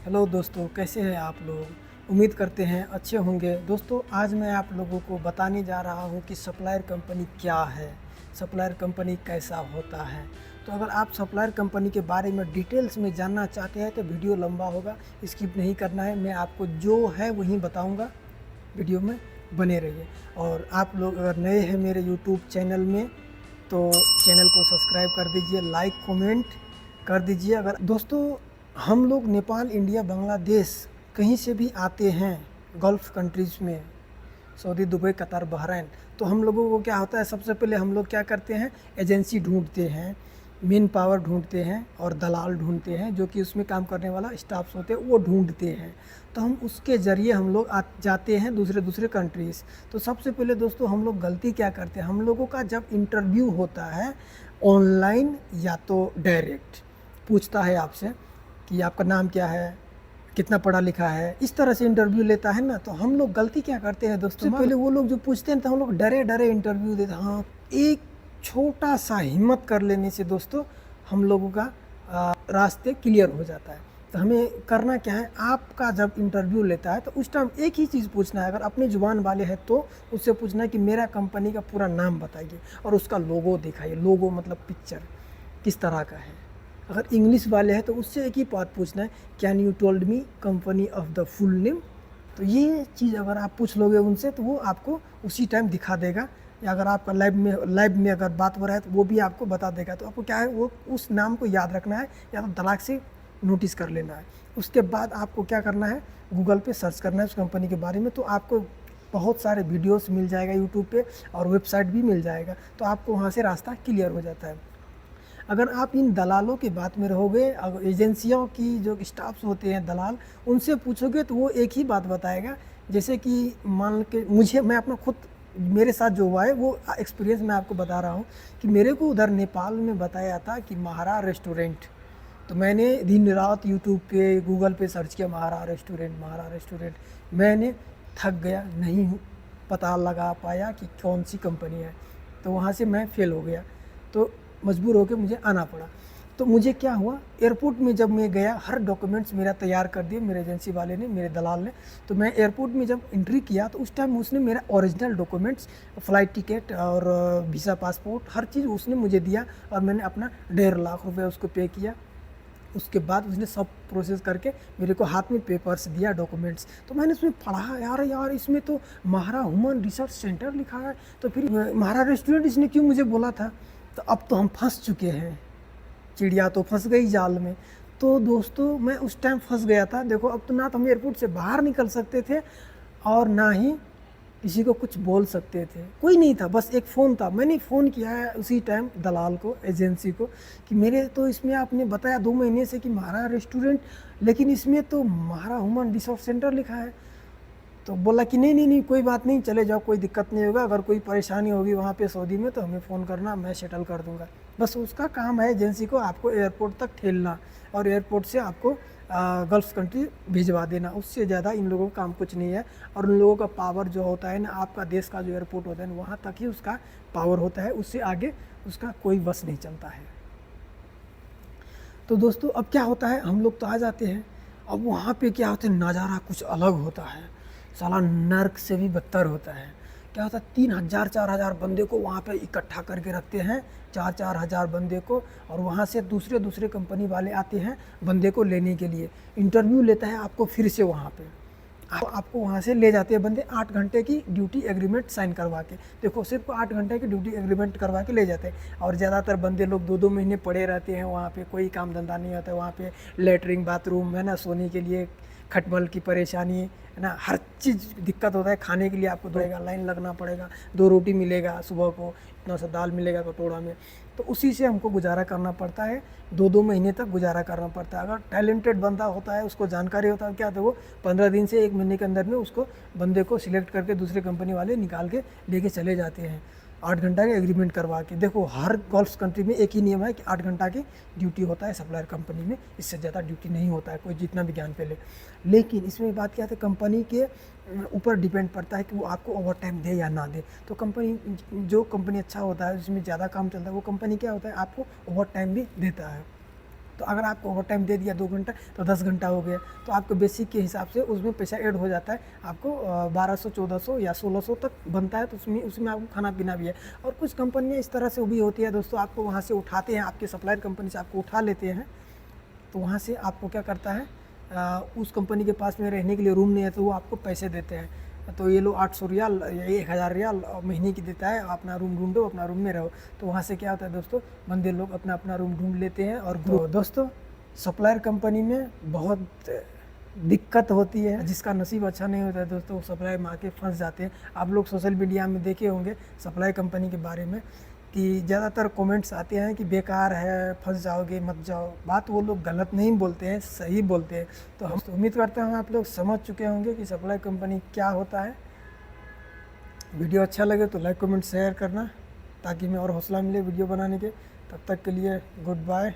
Hello दोस्तों, कैसे हैं आप लोग। उम्मीद करते हैं अच्छे होंगे। दोस्तों, आज मैं आप लोगों को बताने जा रहा हूं कि सप्लायर कंपनी क्या है, सप्लायर कंपनी कैसा होता है। तो अगर आप सप्लायर कंपनी के बारे में डिटेल्स में जानना चाहते हैं तो वीडियो लंबा होगा, स्किप नहीं करना है। मैं आपको जो है वही बताऊंगा, वीडियो में बने रहिए। और आप लोग अगर नए हैं मेरे यूट्यूब चैनल में तो चैनल को सब्सक्राइब कर दीजिए, लाइक कमेंट कर दीजिए। अगर दोस्तों, हम लोग नेपाल, इंडिया, बांग्लादेश कहीं से भी आते हैं गल्फ़ कंट्रीज़ में, सऊदी, दुबई, कतर, बहरीन, तो हम लोगों को क्या होता है, सबसे पहले हम लोग क्या करते हैं, एजेंसी ढूंढते हैं, मेन पावर ढूंढते हैं और दलाल ढूंढते हैं, जो कि उसमें काम करने वाला स्टाफ्स होते हैं वो ढूंढते हैं। तो हम उसके ज़रिए हम लोग जाते हैं दूसरे दूसरे कंट्रीज़। तो सबसे पहले दोस्तों, हम लोग गलती क्या करते हैं, हम लोगों का जब इंटरव्यू होता है ऑनलाइन या तो डायरेक्ट पूछता है आपसे कि आपका नाम क्या है, कितना पढ़ा लिखा है, इस तरह से इंटरव्यू लेता है ना। तो हम लोग गलती क्या करते हैं दोस्तों, सबसे पहले वो लोग जो पूछते हैं तो हम लोग डरे डरे इंटरव्यू देते हैं। हाँ, एक छोटा सा हिम्मत कर लेने से दोस्तों हम लोगों का रास्ते क्लियर हो जाता है। तो हमें करना क्या है, आपका जब इंटरव्यू लेता है तो उस टाइम एक ही चीज़ पूछना है। अगर अपनी ज़ुबान वाले हैं तो उससे पूछना है कि मेरा कंपनी का पूरा नाम बताइए और उसका लोगो दिखाइए। लोगो मतलब पिक्चर किस तरह का है। अगर इंग्लिश वाले हैं तो उससे एक ही बात पूछना है, can you told me company of the full name. तो ये चीज़ अगर आप पूछ लोगे उनसे तो वो आपको उसी टाइम दिखा देगा। या अगर आपका लाइव में अगर बात हो रहा है तो वो भी आपको बता देगा। तो आपको क्या है, वो उस नाम को याद रखना है या तो दिमाग से नोटिस कर लेना है। उसके बाद आपको क्या करना है, गूगल पे सर्च करना है उस कंपनी के बारे में। तो आपको बहुत सारे वीडियोस मिल जाएगा यूट्यूब पे और वेबसाइट भी मिल जाएगा। तो आपको वहाँ से रास्ता क्लियर हो जाता है। अगर आप इन दलालों की बात में रहोगे, अगर एजेंसियों की जो स्टाफ्स होते हैं दलाल, उनसे पूछोगे तो वो एक ही बात बताएगा। जैसे कि मान के मैं अपना खुद, मेरे साथ जो हुआ है वो एक्सपीरियंस मैं आपको बता रहा हूँ कि मेरे को उधर नेपाल में बताया था कि महारा रेस्टोरेंट। तो मैंने दिन रात यूट्यूब पे, गूगल पे सर्च किया, महारा रेस्टोरेंट, महारा रेस्टोरेंट। मैंने थक गया, नहीं पता लगा पाया कि कौन सी कंपनी है। तो वहाँ से मैं फ़ेल हो गया। तो मजबूर होकर मुझे आना पड़ा। तो मुझे क्या हुआ, एयरपोर्ट में जब मैं गया, हर डॉक्यूमेंट्स मेरा तैयार कर दिए मेरे एजेंसी वाले ने, मेरे दलाल ने। तो मैं एयरपोर्ट में जब एंट्री किया तो उस टाइम उसने मेरा ओरिजिनल डॉक्यूमेंट्स, फ़्लाइट टिकट और वीज़ा, पासपोर्ट, हर चीज़ उसने मुझे दिया। और मैंने अपना 1.5 लाख रुपये उसको पे किया। उसके बाद उसने सब प्रोसेस करके मेरे को हाथ में पेपर्स दिया, डॉक्यूमेंट्स। तो मैंने उसमें पढ़ा, यार यार इसमें तो महारा ह्यूमन रिसर्च सेंटर लिखा है। तो फिर महारा रेस्टोरेंट इसने क्यों मुझे बोला था। तो अब तो हम फंस चुके हैं, चिड़िया तो फंस गई जाल में। तो दोस्तों, मैं उस टाइम फंस गया था। देखो, अब तो ना तो हम एयरपोर्ट से बाहर निकल सकते थे और ना ही किसी को कुछ बोल सकते थे। कोई नहीं था, बस एक फ़ोन था। मैंने फ़ोन किया है उसी टाइम दलाल को, एजेंसी को, कि मेरे तो इसमें आपने बताया 2 महीने से कि महारा रेस्टोरेंट, लेकिन इसमें तो महारा ह्यूमन रिसोर्स सेंटर लिखा है। तो बोला कि नहीं नहीं नहीं, कोई बात नहीं, चले जाओ, कोई दिक्कत नहीं होगा। अगर कोई परेशानी होगी वहाँ पे सऊदी में तो हमें फ़ोन करना, मैं सेटल कर दूँगा। बस उसका काम है एजेंसी को आपको एयरपोर्ट तक ठेलना और एयरपोर्ट से आपको गल्फ़ कंट्री भिजवा देना। उससे ज़्यादा इन लोगों का काम कुछ नहीं है। और उन लोगों का पावर जो होता है ना, आपका देश का जो एयरपोर्ट होता है वहाँ तक ही उसका पावर होता है, उससे आगे उसका कोई बस नहीं चलता है। तो दोस्तों, अब क्या होता है, हम लोग तो आ जाते हैं। अब वहाँ पे क्या होता है, नज़ारा कुछ अलग होता है, साला नर्क से भी बदतर होता है। क्या होता है, 3,000 4,000 बंदे को वहाँ पे इकट्ठा करके रखते हैं, 4-4 हज़ार बंदे को। और वहाँ से दूसरे दूसरे कंपनी वाले आते हैं बंदे को लेने के लिए। इंटरव्यू लेता है आपको फिर से वहाँ पे, आपको वहाँ से ले जाते हैं बंदे 8 घंटे की ड्यूटी एग्रीमेंट साइन करवा के। देखो, सिर्फ 8 घंटे की ड्यूटी एग्रीमेंट करवा के ले जाते हैं। और ज़्यादातर बंदे लोग 2-2 महीने पड़े रहते हैं वहाँ पे, कोई काम धंधा नहीं होता है वहाँ पे। लेटरिन, बाथरूम है ना, सोने के लिए खटमल की परेशानी है ना, हर चीज़ दिक्कत होता है। खाने के लिए आपको दोगा, लाइन लगना पड़ेगा, 2 रोटी मिलेगा सुबह को, इतना सा दाल मिलेगा कटोरा में। तो उसी से हमको गुजारा करना पड़ता है, 2-2 महीने तक गुजारा करना पड़ता है। अगर टैलेंटेड बंदा होता है, उसको जानकारी होता है क्या, तो वो 15 दिन से 1 महीने के अंदर में उसको बंदे को सिलेक्ट करके दूसरे कंपनी वाले निकाल के लेके चले जाते हैं, 8 घंटा का एग्रीमेंट करवा के। देखो, हर गल्फ़ कंट्री में एक ही नियम है कि 8 घंटा की ड्यूटी होता है सप्लायर कंपनी में, इससे ज़्यादा ड्यूटी नहीं होता है, कोई जितना भी ज्ञान पे ले। लेकिन इसमें बात क्या है, कंपनी के ऊपर डिपेंड पड़ता है कि वो आपको ओवर टाइम दे या ना दे। तो जो कंपनी अच्छा होता है, जिसमें ज़्यादा काम चलता है, वो कंपनी क्या होता है, आपको ओवर टाइम भी देता है। तो अगर आपको ओवर टाइम दे दिया 2 घंटा तो 10 घंटा हो गया, तो आपको बेसिक के हिसाब से उसमें पैसा ऐड हो जाता है, आपको 1200 1400 या 1600 तक बनता है। तो उसमें आपको खाना पीना भी है। और कुछ कंपनियाँ इस तरह से भी होती है दोस्तों, आपको वहाँ से उठाते हैं, आपके सप्लायर कंपनी से आपको उठा लेते हैं। तो वहाँ से आपको क्या करता है, उस कंपनी के पास में रहने के लिए रूम नहीं है तो वो आपको पैसे देते हैं। तो ये लो 800 रियाल या 1000 रियाल महीने की देता है, अपना रूम ढूंढो, अपना रूम में रहो। तो वहाँ से क्या होता है दोस्तों, बंदे लोग अपना अपना रूम ढूंढ लेते हैं। और तो दोस्तों सप्लायर कंपनी में बहुत दिक्कत होती है, जिसका नसीब अच्छा नहीं होता है दोस्तों, वो सप्लायर में आके फंस जाते हैं। आप लोग सोशल मीडिया में देखे होंगे सप्लाई कंपनी के बारे में कि ज़्यादातर कमेंट्स आते हैं कि बेकार है, फंस जाओगे, मत जाओ। बात वो लोग गलत नहीं बोलते हैं, सही बोलते हैं। तो हम उम्मीद करते हैं आप लोग समझ चुके होंगे कि सप्लाई कंपनी क्या होता है। वीडियो अच्छा लगे तो लाइक कमेंट शेयर करना, ताकि मैं और हौसला मिले वीडियो बनाने के। तब तक के लिए गुड बाय।